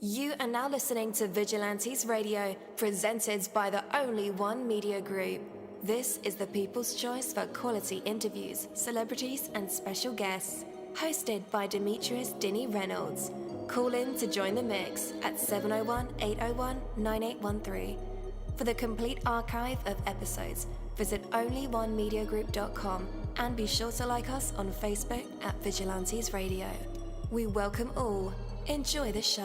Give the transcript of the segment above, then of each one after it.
You are now listening to Vigilantes Radio, presented by the Only One Media Group. This is the people's choice for quality interviews, celebrities, and special guests. Hosted by Demetrius Dinny Reynolds. Call in to join the mix at 701-801-9813. For the complete archive of episodes, visit onlyonemediagroup.com and be sure to like us on Facebook at Vigilantes Radio. We welcome all. Enjoy the show.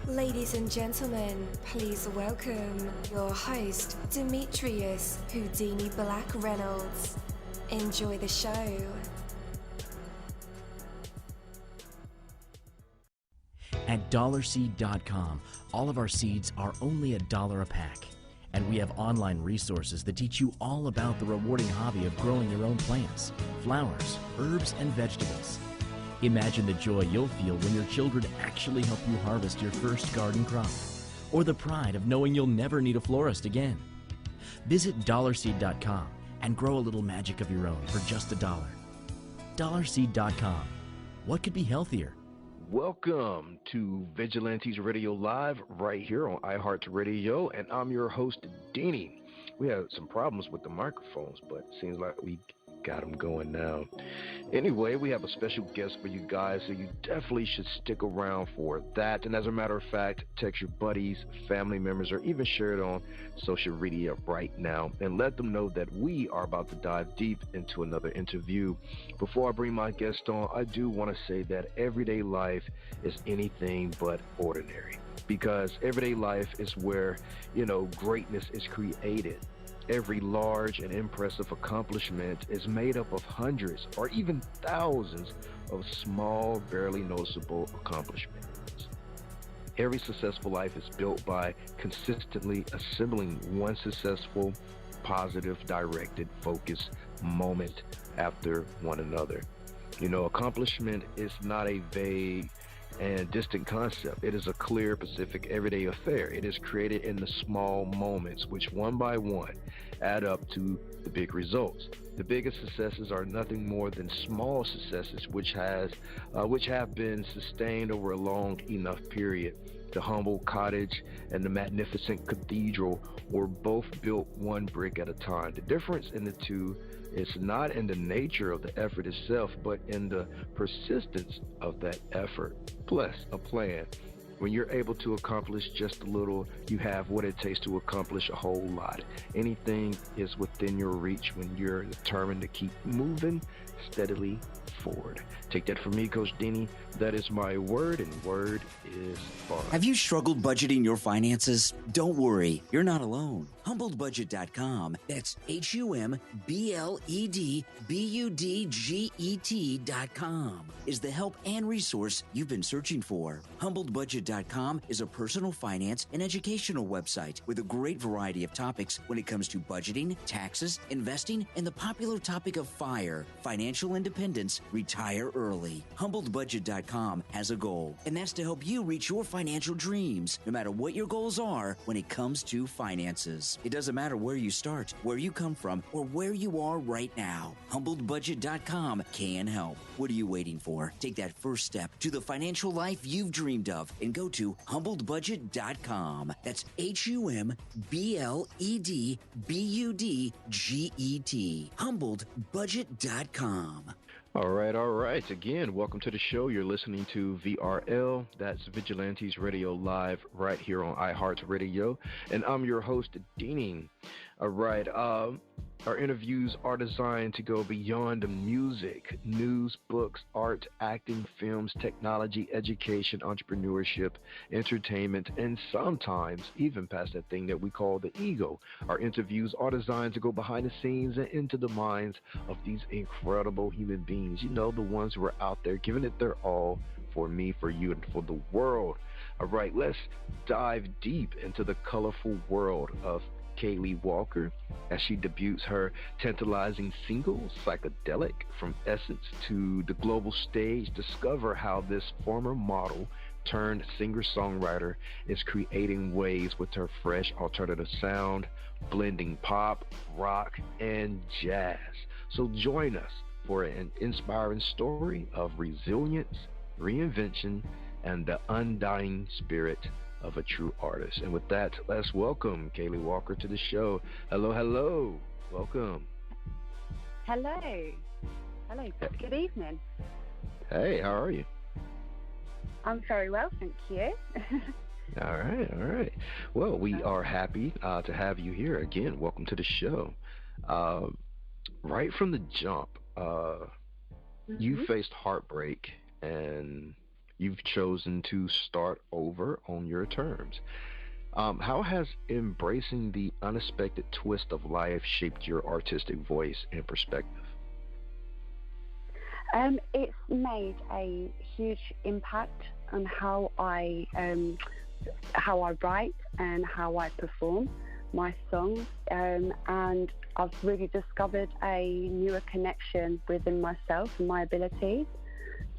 Ladies and gentlemen, please welcome your host, Demetrius Whodini-Blak Reynolds. Enjoy the show. At dollarseed.com, all of our seeds are only $1 a pack. And we have online resources that teach you all about the rewarding hobby of growing your own plants, flowers, herbs, and vegetables. Imagine the joy you'll feel when your children actually help you harvest your first garden crop, or the pride of knowing you'll never need a florist again. Visit dollarseed.com and grow a little magic of your own for just $1. Dollarseed.com. What could be healthier? Welcome to Vigilantes Radio Live right here on iHeartRadio, and I'm your host, Deanie. We had some problems with the microphones, but it seems like we got them going now. Anyway, we have a special guest for you guys, so you definitely should stick around for that. And as a matter of fact, text your buddies, family members, or even share it on social media right now and let them know that we are about to dive deep into another interview. Before I bring my guest on, I do want to say that everyday life is anything but ordinary, because everyday life is where, greatness is created. Every large and impressive accomplishment is made up of hundreds or even thousands of small, barely noticeable accomplishments. Every successful life is built by consistently assembling one successful, positive, directed, focused moment after one another. Accomplishment is not a vague and distant concept. It is a clear, specific, everyday affair. It is created in the small moments, which one by one add up to the big results. The biggest successes are nothing more than small successes, which have been sustained over a long enough period. The humble cottage and the magnificent cathedral were both built one brick at a time. The difference in the two is not in the nature of the effort itself, but in the persistence of that effort, plus a plan. When you're able to accomplish just a little, you have what it takes to accomplish a whole lot. Anything is within your reach when you're determined to keep moving steadily forward. Take that from me, Coach Deanie. That is my word, and word is fun. Have you struggled budgeting your finances? Don't worry, you're not alone. HumbledBudget.com, that's HumbledBudget.com, is the help and resource you've been searching for. HumbledBudget.com is a personal finance and educational website with a great variety of topics when it comes to budgeting, taxes, investing, and the popular topic of FIRE, financial independence, retire early. HumbledBudget.com has a goal, and that's to help you reach your financial dreams, no matter what your goals are when it comes to finances. It doesn't matter where you start, where you come from, or where you are right now. HumbledBudget.com can help. What are you waiting for? Take that first step to the financial life you've dreamed of and go to HumbledBudget.com. That's HumbledBudget. HumbledBudget.com. All right. Again, welcome to the show. You're listening to VRL. That's Vigilantes Radio Live right here on iHeartRadio. And I'm your host, Deanie. All right. Our interviews are designed to go beyond the music, news, books, art, acting, films, technology, education, entrepreneurship, entertainment, and sometimes even past that thing that we call the ego. Our interviews are designed to go behind the scenes and into the minds of these incredible human beings. The ones who are out there giving it their all for me, for you, and for the world. All right, let's dive deep into the colorful world of Kayleigh Walker as she debuts her tantalizing single, Psychedelic, from Essex to the global stage. Discover how this former model turned singer-songwriter is creating waves with her fresh alternative sound, blending pop, rock, and jazz. So join us for an inspiring story of resilience, reinvention, and the undying spirit of a true artist. And with that, let's welcome Kayleigh Walker to the show. Hello, hello. Welcome. Hello. Hello. Good evening. Hey, how are you? I'm very well, thank you. All right, all right. Well, we are happy to have you here again. Welcome to the show. Right from the jump, you faced heartbreak and you've chosen to start over on your terms. How has embracing the unexpected twist of life shaped your artistic voice and perspective? It's made a huge impact on how I write and how I perform my songs, and I've really discovered a newer connection within myself and my abilities.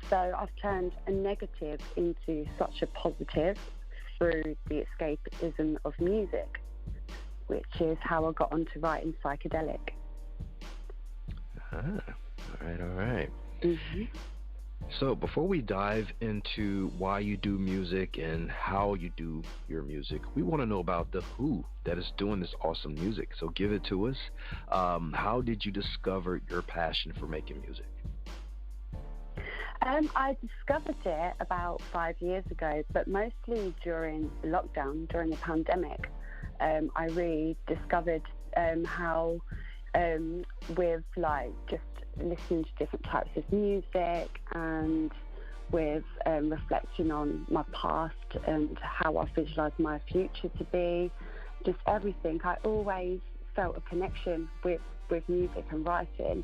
So I've turned a negative into such a positive through the escapism of music, which is how I got onto writing Psychedelic. All right, all right. Mm-hmm. So before we dive into why you do music and how you do your music, we want to know about the who that is doing this awesome music. So give it to us. How did you discover your passion for making music? I discovered it about 5 years ago, but mostly during lockdown, during the pandemic. I really discovered how with like just listening to different types of music and with reflecting on my past and how I visualise my future to be, just everything. I always felt a connection with music and writing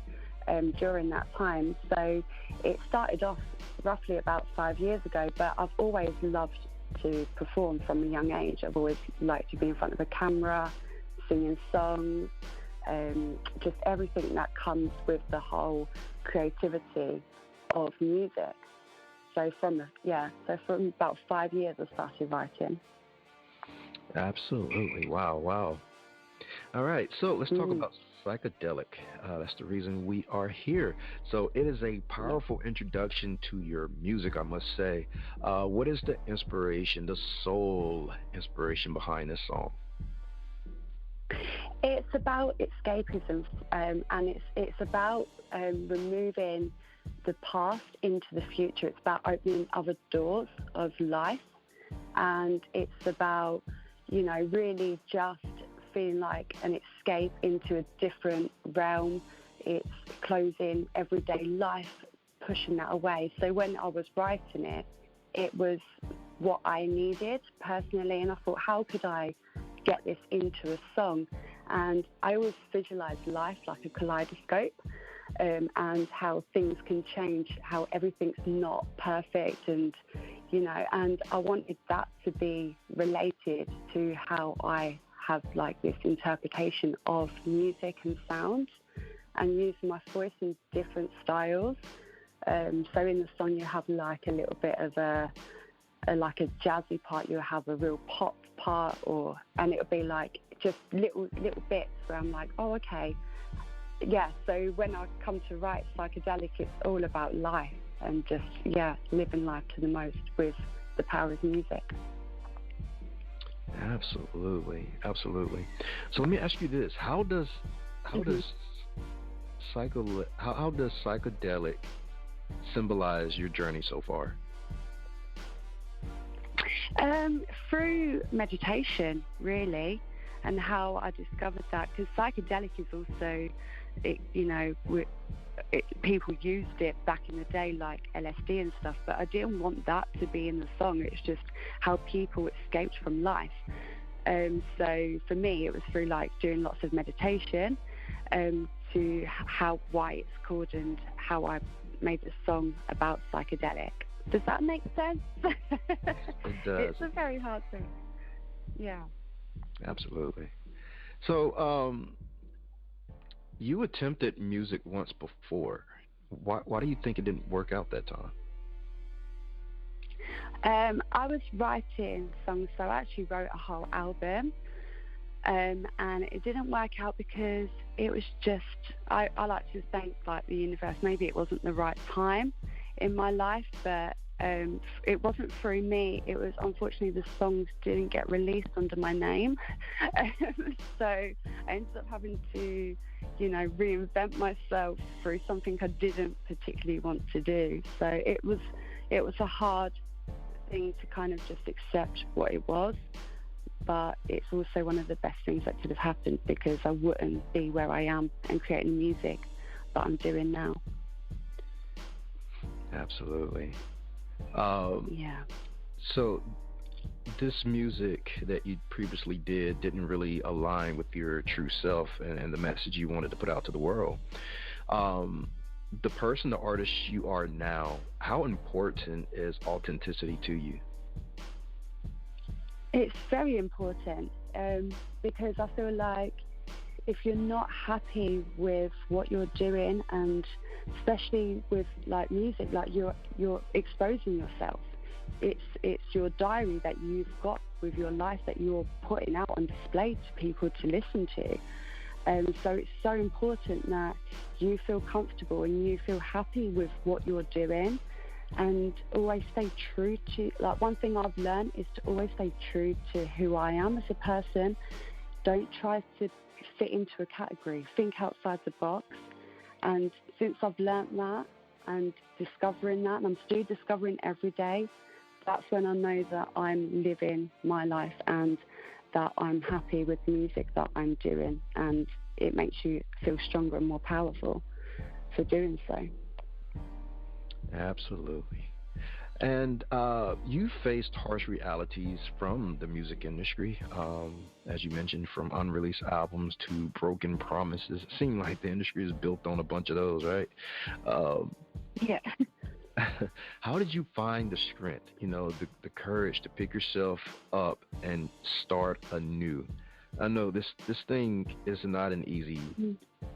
during that time. So it started off roughly about 5 years ago, but I've always loved to perform from a young age. I've always liked to be in front of a camera, singing songs, just everything that comes with the whole creativity of music. So from about 5 years I started writing. Absolutely. Wow. All right, so let's talk about Psychedelic. That's the reason we are here. So it is a powerful introduction to your music, I must say. What is the inspiration, the soul inspiration behind this song? It's about escapism, and it's about removing the past into the future. It's about opening other doors of life, and it's about, really just feeling like an escape into a different realm. It's closing everyday life, pushing that away. So when I was writing it, it was what I needed personally, and I thought, how could I get this into a song? And I always visualize life like a kaleidoscope, and how things can change, how everything's not perfect, and and I wanted that to be related to how I have like this interpretation of music and sound, and using my voice in different styles. So in the song you have like a little bit of a jazzy part, you have a real pop part, and it'll be like just little bits where I'm like, oh, okay. Yeah, so when I come to write Psychedelic, it's all about life and just, living life to the most with the power of music. Absolutely. So let me ask you this: how does Psychedelic symbolize your journey so far? Through meditation, really, and how I discovered that, because psychedelic is also, people used it back in the day like LSD and stuff, but I didn't want that to be in the song. It's just how people escaped from life. So for me, it was through like doing lots of meditation, to why it's called and how I made the song about psychedelic. Does that make sense? It does. It's a very hard thing. Yeah. Absolutely. So, you attempted music once before. Why do you think it didn't work out that time? I was writing songs, so I actually wrote a whole album, and it didn't work out because it was just, I like to thank like the universe. Maybe it wasn't the right time in my life, but it wasn't through me. It was, unfortunately, the songs didn't get released under my name. So I ended up having to, reinvent myself through something I didn't particularly want to do. So it was a hard thing to kind of just accept what it was. But it's also one of the best things that could have happened, because I wouldn't be where I am and creating music that I'm doing now. Absolutely. Yeah. So this music that you previously didn't really align with your true self and the message you wanted to put out to the world. The person, the artist you are now, how important is authenticity to you? It's very important, because I feel like if you're not happy with what you're doing, and especially with like music, like you're exposing yourself. It's your diary that you've got with your life that you're putting out on display to people to listen to. So it's so important that you feel comfortable and you feel happy with what you're doing, and always stay true to, like, one thing I've learned is to always stay true to who I am as a person. Don't try to fit into a category. Think outside the box. And since I've learned that and discovering that, and I'm still discovering every day, that's when I know that I'm living my life and that I'm happy with the music that I'm doing, and it makes you feel stronger and more powerful for doing so. Absolutely. And you faced harsh realities from the music industry, as you mentioned, from unreleased albums to broken promises. It seems like the industry is built on a bunch of those, right? Yeah. How did you find the strength, the courage to pick yourself up and start anew? I know this thing is not an easy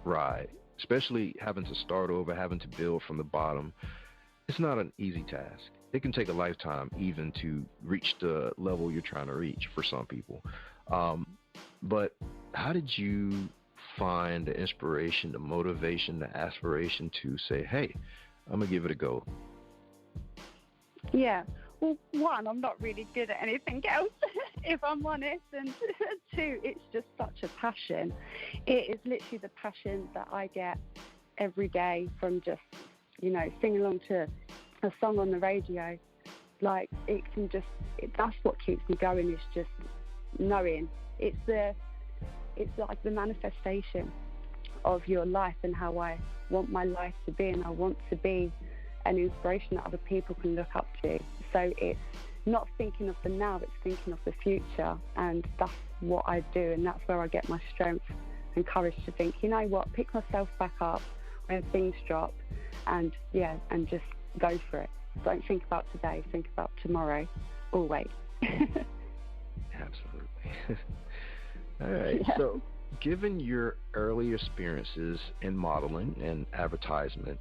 ride, especially having to start over, having to build from the bottom. It's not an easy task. It can take a lifetime even to reach the level you're trying to reach for some people. But how did you find the inspiration, the motivation, the aspiration to say, hey, I'm going to give it a go? Yeah. Well, one, I'm not really good at anything else, if I'm honest. And two, it's just such a passion. It is literally the passion that I get every day from just, singing along to a song on the radio. Like, that's what keeps me going, is just knowing. It's like the manifestation of your life and how I want my life to be, and I want to be an inspiration that other people can look up to. So it's not thinking of the now, it's thinking of the future, and that's what I do, and that's where I get my strength and courage to think, you know what, pick myself back up when things drop, and just go for it. Don't think about today, think about tomorrow, always. Absolutely. All right, Yeah. So given your early experiences in modeling and advertisement,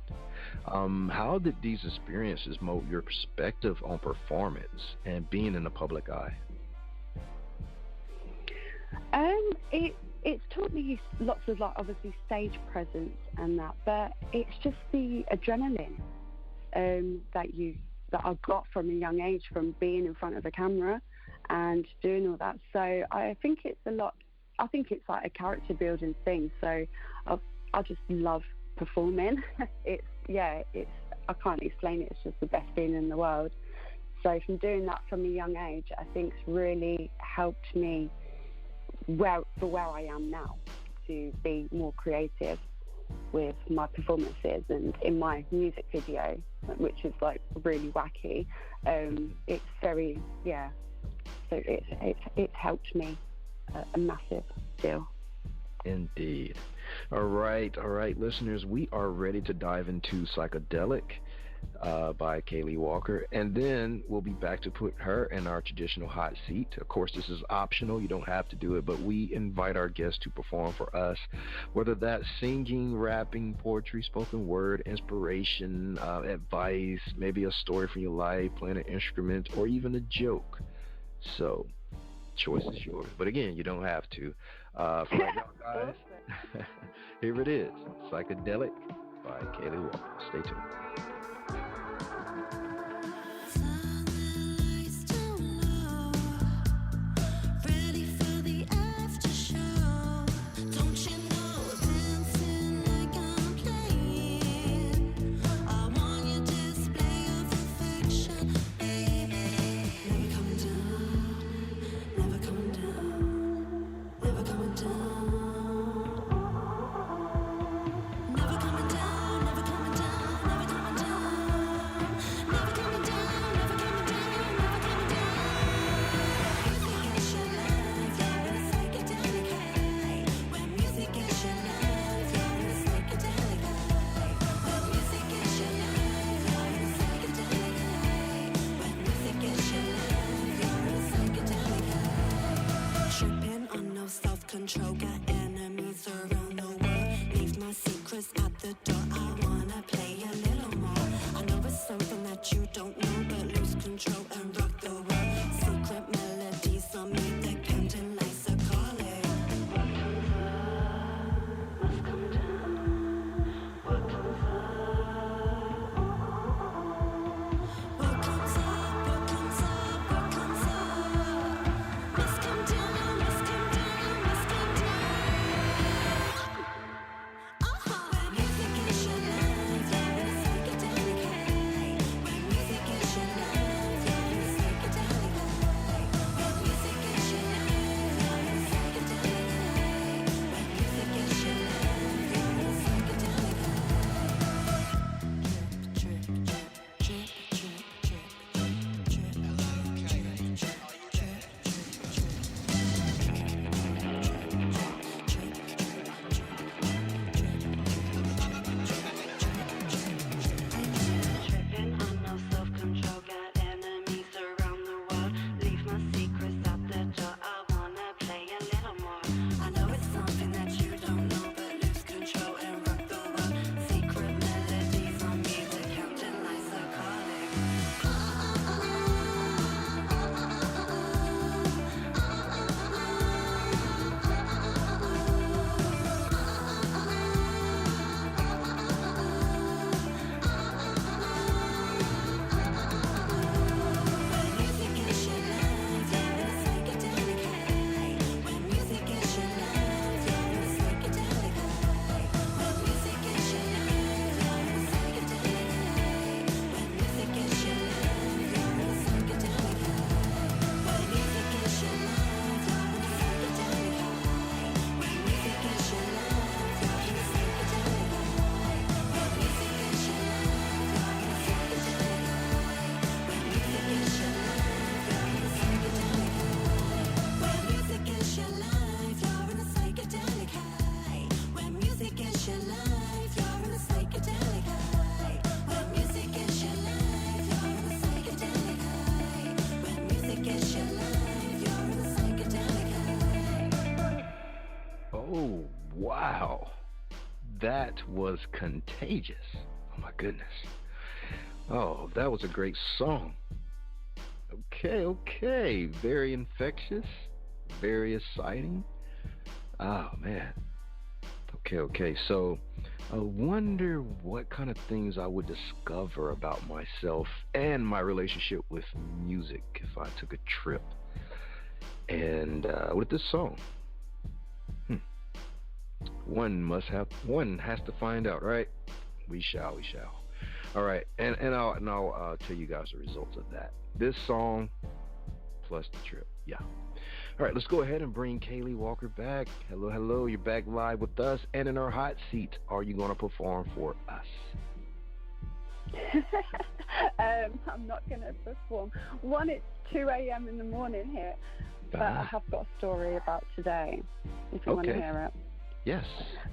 how did these experiences mold your perspective on performance and being in the public eye? It's taught me lots of, like, obviously stage presence and that, but it's just the adrenaline that I got from a young age, from being in front of a camera and doing all that. So I think it's it's like a character building thing. So I just love performing. I can't explain it. It's just the best feeling in the world. So from doing that from a young age, I think it's really helped me where I am now, to be more creative with my performances. And in my music video, which is like really wacky, it's very, so it's helped me a massive deal. Indeed. All right, listeners, we are ready to dive into Psychedelic. by Kayleigh Walker. And then we'll be back to put her in our traditional hot seat. Of course, this is optional. You don't have to do it, but we invite our guests to perform for us, whether that's singing, rapping, poetry, spoken word, inspiration, advice, maybe a story from your life, playing an instrument, or even a joke. So, choice is yours. But again, you don't have to. For right now, guys, here it is, Psychedelic by Kayleigh Walker. Stay tuned. Control, got enemies around the world. Leave my secrets at the door. I wanna play a little more. I know it's something that you don't know, but lose control and rock the world. Secret melodies on me, the candle lights are calling. What comes up must come down. What comes up? What comes up? What comes up? What comes up? Must come down. Must come down. Oh, wow. That was contagious. Oh, my goodness. Oh, that was a great song. Okay. Very infectious. Very exciting. Oh, man. Okay. So, I wonder what kind of things I would discover about myself and my relationship with music if I took a trip. And with this song. One has to find out, right? We shall. All right, and I'll tell you guys the results of that. This song plus the trip. Yeah. All right, let's go ahead and bring Kayleigh Walker back. Hello, you're back live with us and in our hot seat. Are you going to perform for us? I'm not going to perform. One, it's 2 a.m. in the morning here, but I have got a story about today, if you want to hear it. Yes.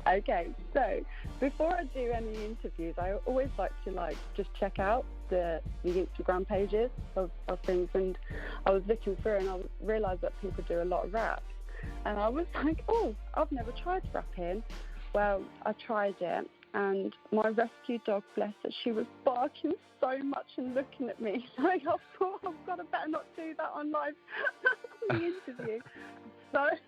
Okay, so before I do any interviews, I always like to just check out the Instagram pages of things, and I was looking through and I realised that people do a lot of raps, and I was like, oh, I've never tried rapping. Well, I tried it, and my rescue dog, bless her, she was barking so much and looking at me, so I thought, oh God, I better not do that on live on the interview. So I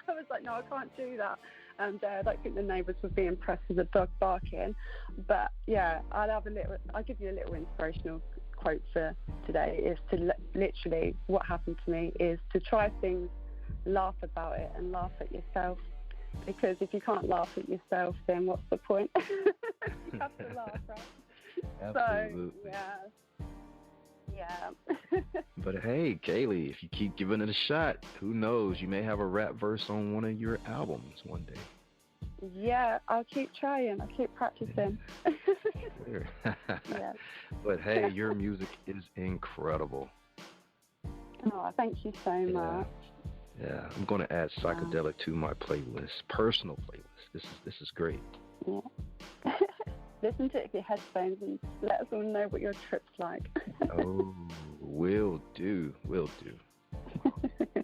was like, no, I can't do that. And I don't think the neighbours would be impressed with the dog barking. But yeah, I'll give you a little inspirational quote for today. Is to literally, what happened to me is to try things, laugh about it, and laugh at yourself. Because if you can't laugh at yourself, then what's the point? You have to laugh, right? Absolutely. So yeah. But hey, Kayleigh, if you keep giving it a shot, who knows? You may have a rap verse on one of your albums one day. Yeah, I'll keep trying. I'll keep practicing. Sure. Yeah. But hey, your music is incredible. Oh, thank you so much. Yeah, I'm going to add Psychedelic to my playlist, personal playlist. This is great. Yeah. Listen to it with your headphones and let us all know what your trip's like. Oh, will do. I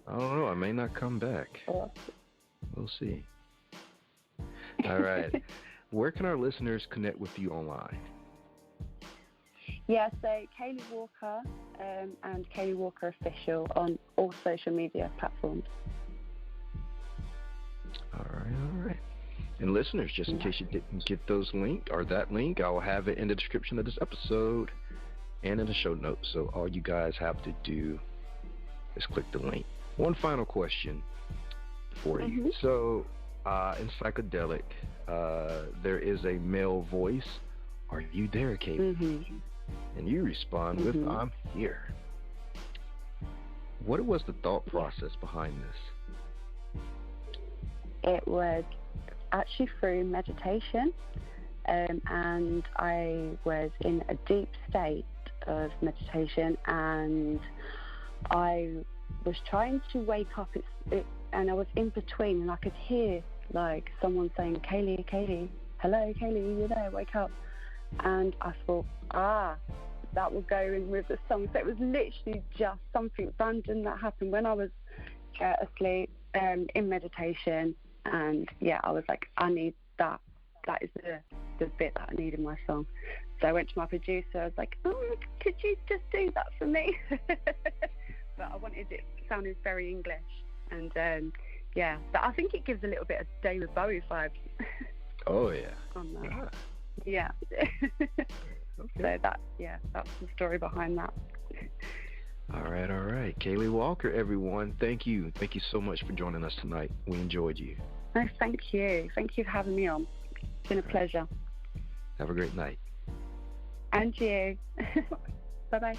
don't know. I may not come back. We'll see. All right. Where can our listeners connect with you online? Yeah, so Kayleigh Walker and Kayleigh Walker Official on all social media platforms. All right. And listeners, just in case you didn't get those link or that link, I'll have it in the description of this episode and in the show notes. So all you guys have to do is click the link. One final question for you. So in Psychedelic, there is a male voice. Are you there, Kayleigh? And you respond with, I'm here. What was the thought process behind this? It was actually through meditation, and I was in a deep state of meditation, and I was trying to wake up, and I was in between, and I could hear like someone saying, Kayleigh, hello, Kayleigh, you're there, wake up. And I thought, that will go in with the song. So it was literally just something random that happened when I was asleep in meditation. And yeah, I was like, I need that. That is the bit that I need in my song. So I went to my producer. I was like, oh, could you just do that for me? But I wanted it sounding very English. And yeah, but I think it gives a little bit of David Bowie vibes. Oh, yeah. On that. Yeah. So that's the story behind that. All right. Kayleigh Walker, everyone. Thank you so much for joining us tonight. We enjoyed you. No, thank you for having me on. It's been a pleasure. Have a great night. And you. Bye-bye.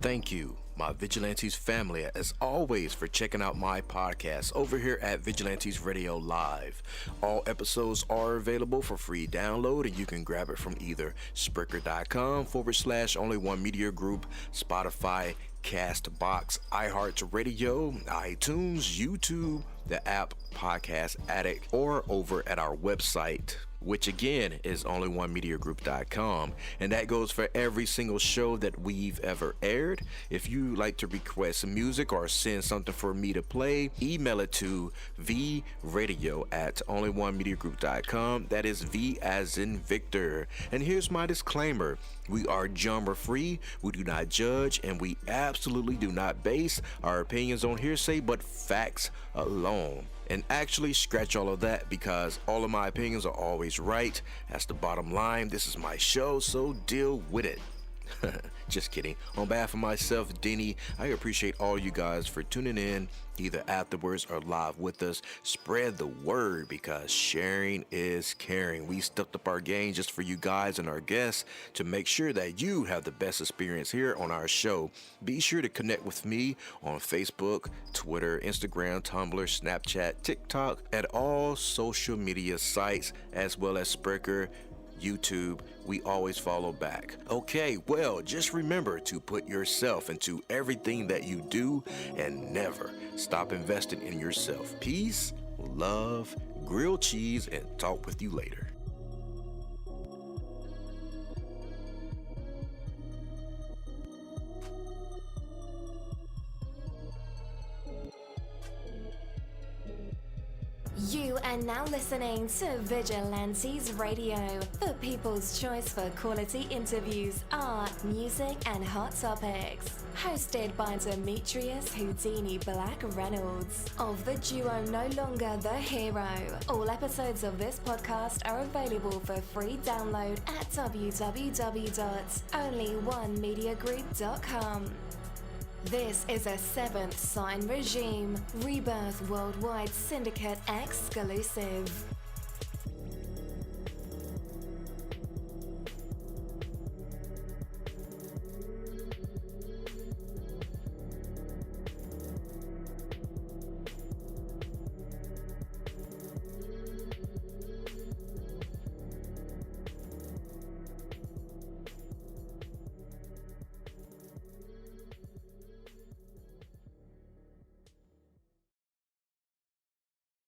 Thank you, my Vigilantes family, as always, for checking out my podcast over here at Vigilantes Radio Live. All episodes are available for free download, and you can grab it from either Spreaker.com/Only One Media Group, Spotify, Castbox, iHeartRadio, iTunes, YouTube, the app Podcast Addict, or over at our website, which again is onlyonemediagroup.com, and that goes for every single show that we've ever aired. If you like to request some music or send something for me to play, email it to vradio@onlyonemediagroup.com. That is V as in Victor. And here's my disclaimer: we are genre free, we do not judge, and we absolutely do not base our opinions on hearsay but facts alone. And actually, scratch all of that, because all of my opinions are always right. That's the bottom line. This is my show, so deal with it. Just kidding. On behalf of myself, Denny, I appreciate all you guys for tuning in, either afterwards or live with us. Spread the word, because sharing is caring. We stepped up our game just for you guys and our guests to make sure that you have the best experience here on our show. Be sure to connect with me on Facebook, Twitter, Instagram, Tumblr, Snapchat, TikTok, at all social media sites, as well as Spreaker, YouTube. We always follow back. Okay, well, just remember to put yourself into everything that you do and never stop investing in yourself. Peace love, grilled cheese, and talk with you later. You are now listening to Vigilantes Radio, the people's choice for quality interviews, art, music, and hot topics. Hosted by Demetrius Whodini-Blak Reynolds of the duo No Longer the Hero. All episodes of this podcast are available for free download at www.onlyonemediagroup.com. This is a Seventh Sign Regime Rebirth Worldwide Syndicate exclusive.